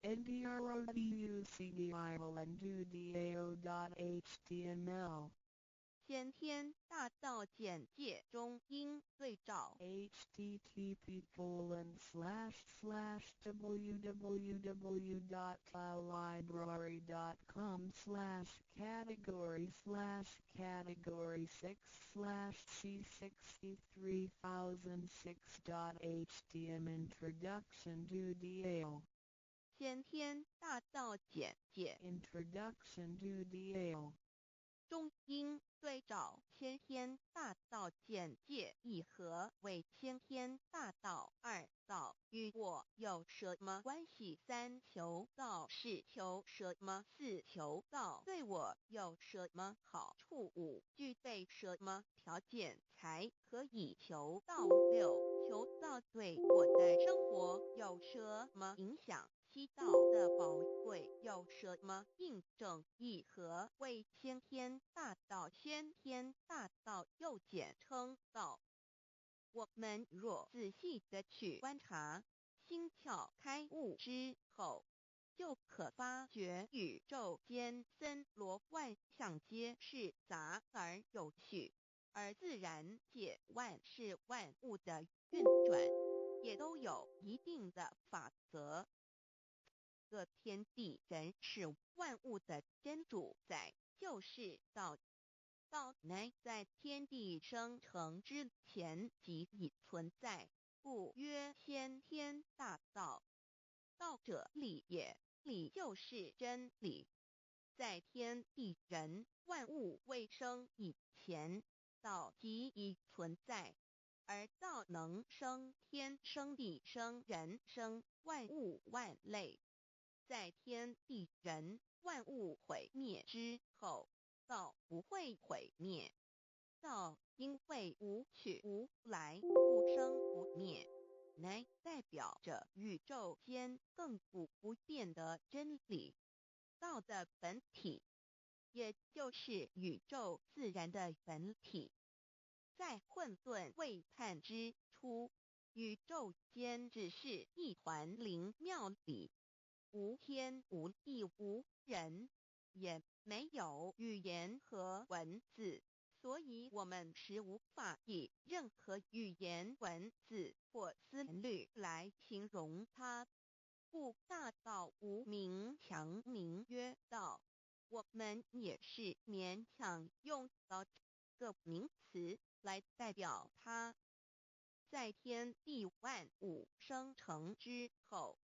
ndroducdao.html 先天大道简介中应对照 http://www.cloudlibrary.com/category/c63006.htm Introduction to DAO 先天大道简介 Introduction to DAO 中应对照先天大道简介一和为先天大道二道与我有什么关系？三求道是求什么？四求道对我有什么好处？五具备什么条件才可以求道？六求道对我的生活有什么影响？七道的宝贵有什么印证？一和为先天大道，先天大道又简称道。我们若仔细的去观察，心窍开悟之后，就可发觉宇宙间森罗万象皆是杂而有序，而自然界万事万物的运转，也都有一定的法则。个天地人是万物的真主宰，就是道。道乃在天地生成之前即已存在，故曰先天大道。道者理也，理就是真理。在天地人万物未生以前，道即已存在，而道能生天、生地、生人、生万物万类。在天地人万物毁灭之后，道不会毁灭。道因为无去无来，不生不灭，乃代表着宇宙间亘古不变的真理。道的本体，也就是宇宙自然的本体。在混沌未判之初，宇宙间只是一团灵妙理，无天无地无人，也没有语言和文字，所以我们实无法以任何语言文字或思虑来形容它。故大道无名强名曰道，我们也是勉强用到这个名词来代表它。在天地万物生成之后，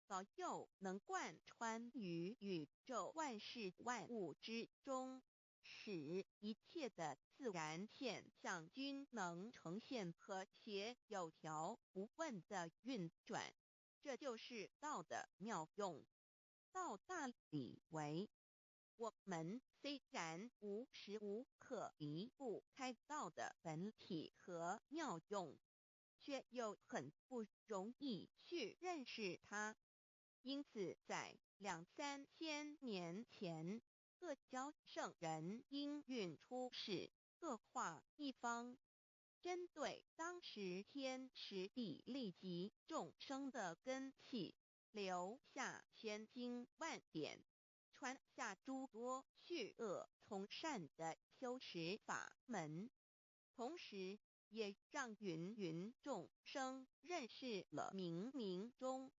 早就能贯穿于宇宙万事万物之中，使一切的自然现象均能呈现和谐有条不紊的运转。这就是道的妙用。道大理为，我们虽然无时无刻离不开道的本体和妙用，却又很不容易去认识它。因此在2、3千年前，各教圣人应运出世，各化一方，针对当时天时地利及众生的根器，留下千经万典，传下诸多去恶从善的修持法门，同时也让芸芸众生认识了冥冥中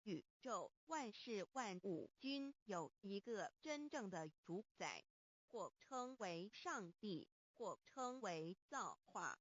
宇宙万事万物均有一个真正的主宰，或称为上帝，或称为造化